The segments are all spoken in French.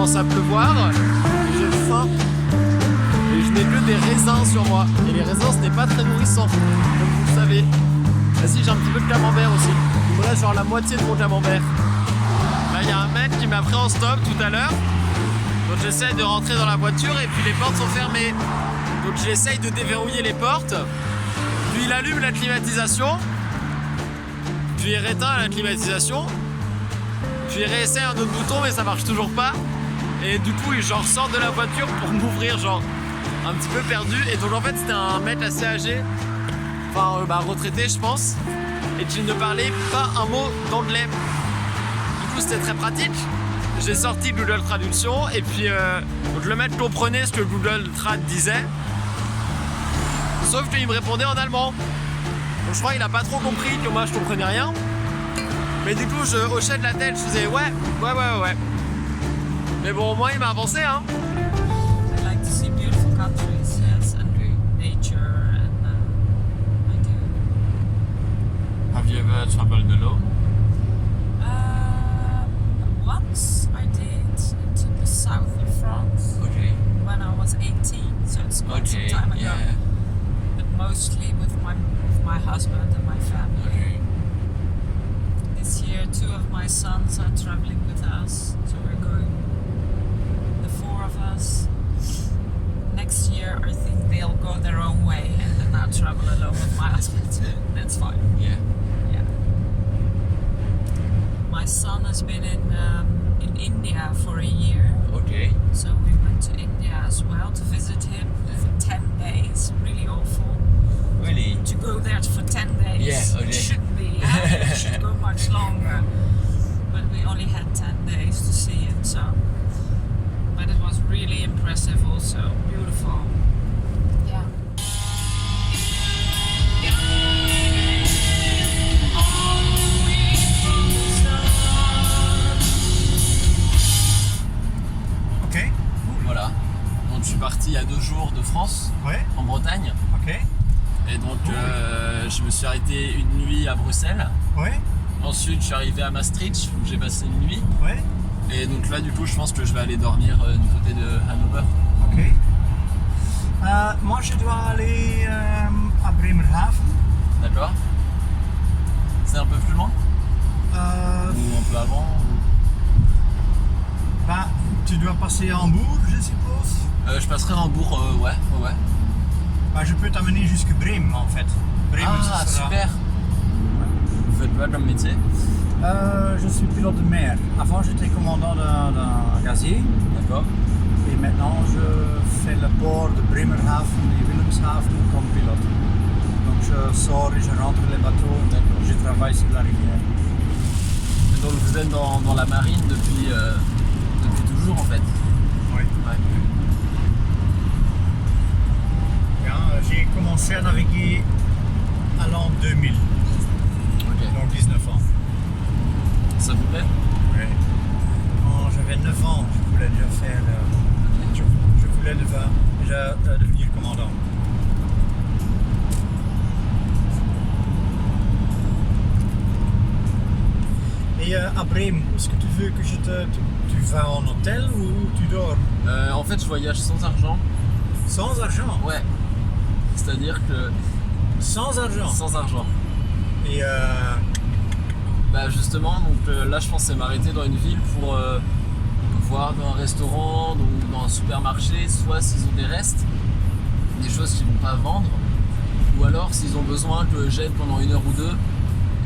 commence à pleuvoir, j'ai faim et je n'ai que des raisins sur moi. Et les raisins, ce n'est pas très nourrissant, comme vous le savez. Ah si, j'ai un petit peu de camembert aussi. Il me reste genre la moitié de mon camembert. Là, il y a un mec qui m'a pris en stop tout à l'heure. Donc j'essaie de rentrer dans la voiture et puis les portes sont fermées. Donc j'essaye de déverrouiller les portes. Puis il allume la climatisation. Puis il rééteint la climatisation. Puis il réessaye un autre bouton mais ça marche toujours pas. Et du coup il genre sort de la voiture pour m'ouvrir, genre un petit peu perdu. Et donc en fait c'était un mec assez âgé, enfin retraité je pense, et qui ne parlait pas un mot d'anglais. Du coup c'était très pratique. J'ai sorti Google Traduction et puis donc le mec comprenait ce que Google Trad disait. Sauf qu'il me répondait en allemand. Donc je crois qu'il a pas trop compris que moi je comprenais rien. Mais du coup je hochais de la tête, je faisais ouais. Mais bon au moins il m'a avancé hein. I like to see beautiful countries, yes, and nature, and I do. Have you ever traveled alone? Once I did to the south of France. Okay. When I was 18, so it's quite some time ago. Yeah. But mostly with my husband and my family. Okay. This year, 2 of my sons are traveling with us, so we're going, the 4 of us. Next year, I think they'll go their own way, and then I'll travel alone with my husband. That's fine. Yeah. Yeah. My son has been in India for a year, Okay. so we went to India as well to visit him for 10 days. Really awful. Really? To go there for 10 days. Yeah, okay. It shouldn't be. It should go much longer. But we only had 10 days to see him, so. But it was really impressive also. Beautiful. Yeah. Ok, Voilà. Donc je suis parti il y a 2 jours de France, ouais, en Bretagne. ok, Et donc je me suis arrêté une nuit à Bruxelles. ouais, Ensuite je suis arrivé à Maastricht où j'ai passé une nuit. ouais, Et donc là du coup je pense que je vais aller dormir du côté de Hanover. ok. Moi je dois aller à Bremerhaven. D'accord? C'est un peu plus loin? Euh, Ou un peu avant? bah, tu dois passer à Hambourg, je suppose. Je passerai à Hambourg, ouais. Bah, je peux t'amener jusque Bremen en fait. Bremen, Ah ce sera- super! Vous faites quoi comme métier? Je suis pilote de mer. Avant j'étais commandant d'un gazier. D'accord. Et maintenant je fais le port de Bremerhaven et Wilhelmshaven comme pilote. Donc je sors et je rentre les bateaux. D'accord. Je travaille sur la rivière. Et donc vous êtes dans la marine depuis toujours en fait? Oui. Ouais. Bien, j'ai commencé à naviguer à l'an 2000, Ok. donc 19 ans. Ça vous plaît? Oui. Quand j'avais 9 ans, je voulais déjà faire. Je voulais déjà devenir commandant. Et à Bremen, est-ce que tu veux que tu vas en hôtel ou tu dors? En fait je voyage sans argent. Sans argent? Ouais. C'est-à-dire que Sans argent? sans argent. Et Bah justement, donc là je pense c'est m'arrêter dans une ville pour voir dans un restaurant ou dans un supermarché, soit s'ils ont des restes, des choses qu'ils vont pas vendre, ou alors s'ils ont besoin que j'aide pendant 1 heure ou 2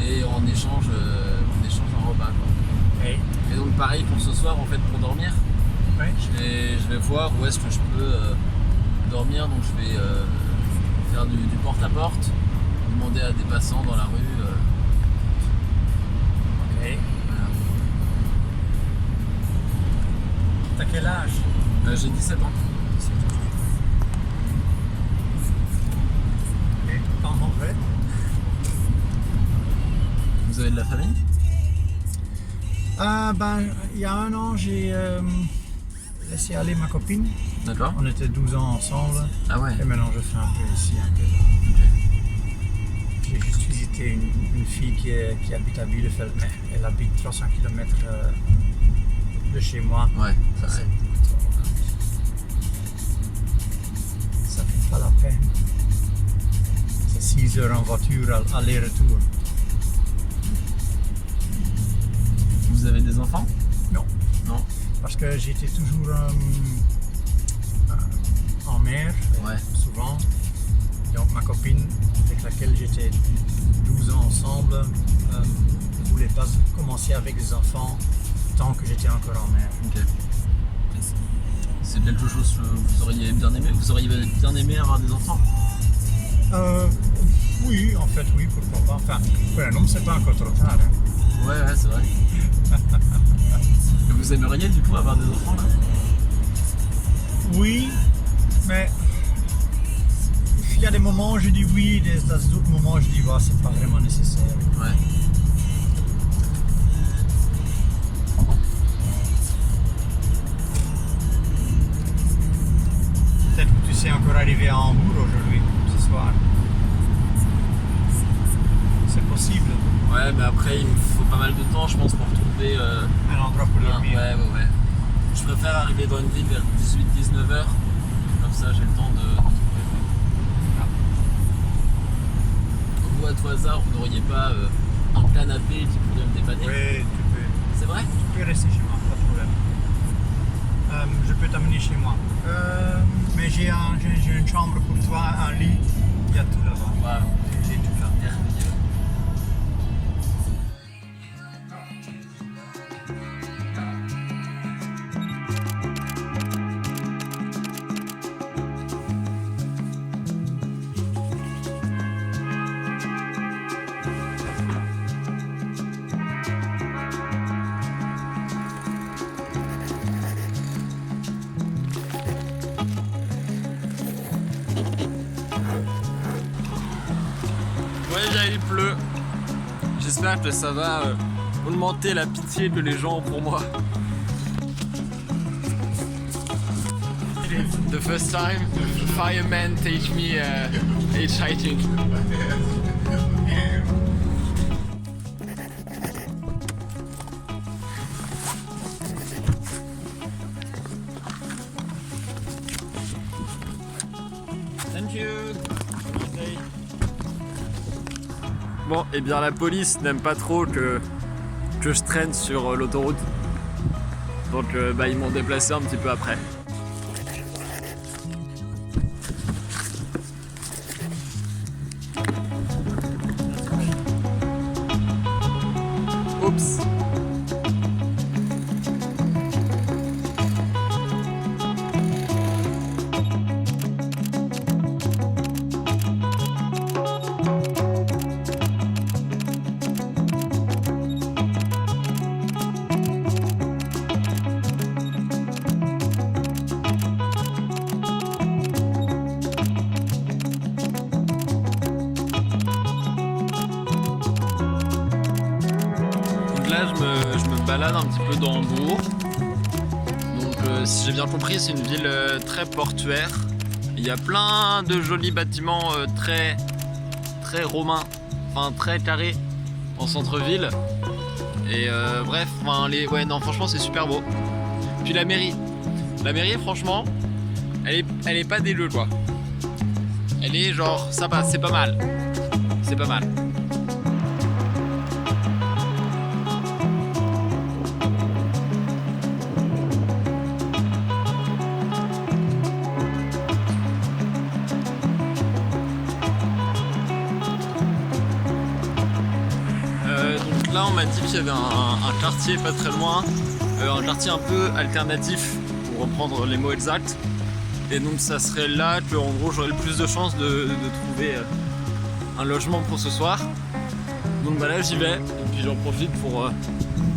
et en échange un repas quoi. oui. Et donc pareil pour ce soir en fait pour dormir, Oui. je vais voir où est-ce que je peux dormir, donc je vais faire du porte-à-porte, demander à des passants dans la rue. Ok. Voilà. T'as quel âge? J'ai 17 ans. Ok. Quand on fait? Vous avez de la famille? Ben, il y a 1 an, j'ai laissé aller ma copine. D'accord. On était 12 ans ensemble. Ah ouais. Et maintenant, je fais un peu ici, un peu là. J'ai juste visité une fille qui habite à Bielefeld, mais elle habite 300 km de chez moi. Ouais, Ça c'est beaucoup trop. Ça fait pas la peine. C'est 6 heures en voiture aller-retour. Vous avez des enfants? Non, Non. parce que j'étais toujours en mer, Ouais. souvent. Donc ma copine avec laquelle j'étais 12 ans ensemble ne voulait pas commencer avec des enfants tant que j'étais encore en mer. Ok. C'est quelque chose que vous auriez bien aimé? Vous auriez bien aimé avoir des enfants? Oui, en fait, oui, pourquoi pas. Enfin, pour un homme, c'est pas encore trop tard. Hein. Ouais, c'est vrai. Et vous aimeriez du coup avoir des enfants là? Oui, mais il y a des moments où je dis oui, dans d'autres moments où je dis bah, c'est pas vraiment nécessaire. Ouais. Peut-être que tu sais encore arriver à Hambourg aujourd'hui, ce soir. C'est possible. Ouais, mais après il me faut pas mal de temps je pense pour trouver Un endroit pour dormir. Ouais. Je préfère arriver dans une ville vers 18-19 heures. Comme ça j'ai le temps de trouver. Vous à tout hasard vous n'auriez pas un canapé qui pourrait me dépanner? Oui, tu peux. C'est vrai? Tu peux rester chez moi, pas de problème. Je peux t'amener chez moi. Mais j'ai une chambre pour toi, un lit, il y a tout là-bas. Waouh, J'ai tout là. merveilleux. Ouais, là, il pleut. J'espère que ça va augmenter la pitié que les gens ont pour moi. The first time fireman teach me hitchhiking. Thank you. Bon, et bien la police n'aime pas trop que je traîne sur l'autoroute. Donc ils m'ont déplacé un petit peu après. Oups. Là, je me balade un petit peu dans Hambourg. Donc, si j'ai bien compris, c'est une ville très portuaire. Il y a plein de jolis bâtiments très romains, enfin très carrés en centre-ville. Et bref, ouais, non, franchement, c'est super beau. Puis la mairie, franchement, elle est pas dégueu quoi. Elle est genre, ça passe, c'est pas mal. C'est pas mal. Donc là on m'a dit qu'il y avait un quartier pas très loin, un quartier un peu alternatif pour reprendre les mots exacts. Et donc ça serait là que en gros j'aurais le plus de chances de trouver un logement pour ce soir. Donc bah là j'y vais et puis j'en profite pour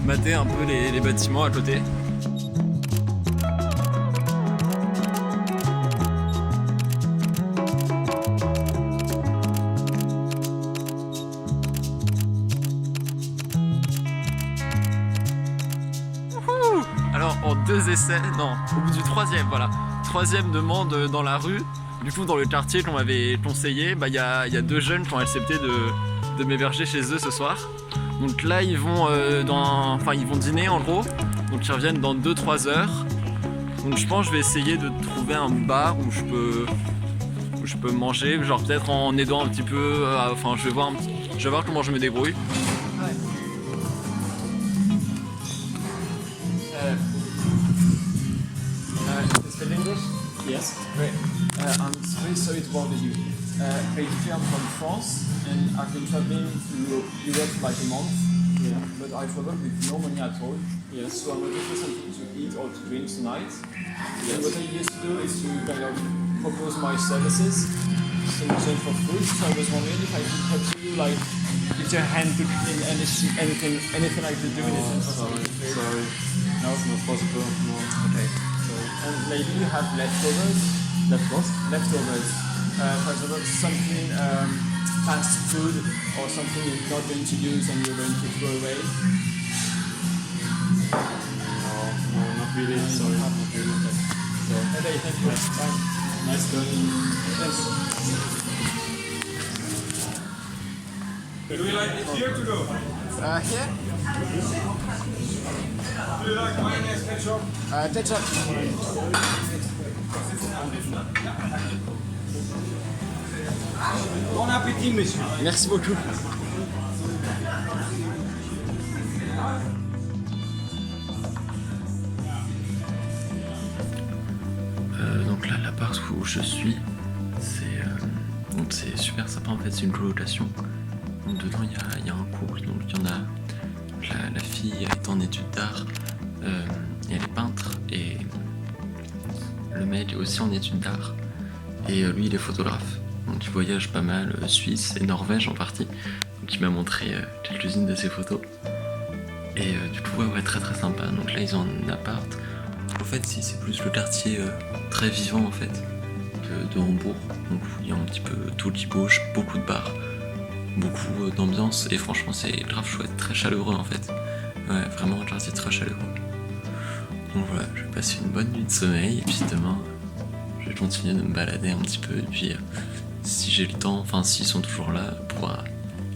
mater un peu les bâtiments à côté. Alors en 2 essais, non, au bout du 3e, voilà. 3e demande dans la rue, du coup dans le quartier qu'on m'avait conseillé, il y a 2 jeunes qui ont accepté de m'héberger chez eux ce soir. Donc là ils vont ils vont dîner en gros. Donc ils reviennent dans 2-3 heures. Donc je pense que je vais essayer de trouver un bar où je peux manger, genre peut-être en aidant un petit peu. Je vais voir comment je me débrouille. Speak English? Yes. Great. I'm very sorry to bother you. Basically, I'm from France and I've been traveling to Europe for like a month. Yeah. But I traveled with no money at all. Yes. So I'm looking for something to eat or to drink tonight. Yes. And what I used to do is to kind of propose my services in exchange for food. So I was wondering if I could help you, like, give your hand to clean anything I could do in exchange for something. Sorry. No, it's not possible. No. Okay. And maybe you have leftovers. Leftovers. For example, something fast food or something you're not going to use and you're going to throw away. No, not really. Sorry, not really. So, okay, thank you. Bye. Nice going. Thanks. Do you like it here to go? Here? Do you like mayonnaise, ketchup? Ketchup. Bon appétit, monsieur. Merci beaucoup. Donc là, l'appart où je suis, c'est super sympa en fait, c'est une colocation. Donc dedans il y a un couple, donc il y en a. La fille est en études d'art, et elle est peintre, et le mec est aussi en études d'art, et lui il est photographe. Donc il voyage pas mal, Suisse et Norvège en partie. Donc il m'a montré quelques-unes de ses photos. Et du coup ouais, très très sympa. Donc là ils ont un appart. En fait c'est plus le quartier très vivant en fait de Hambourg. Donc il y a un petit peu tout qui bouge, beaucoup de bars, beaucoup d'ambiance, et franchement c'est grave chouette, très chaleureux en fait. Ouais, vraiment un quartier très chaleureux. Donc voilà, je vais passer une bonne nuit de sommeil, et puis demain je vais continuer de me balader un petit peu, et puis si j'ai le temps, enfin s'ils sont toujours là, pouvoir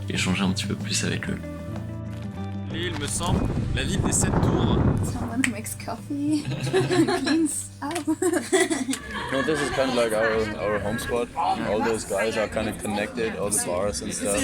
échanger un petit peu plus avec eux. Il me semble, la ville des 7 tours. Someone who makes coffee and cleans up. No, this is kind of like our home spot. All those guys are kind of connected, all the bars and stuff.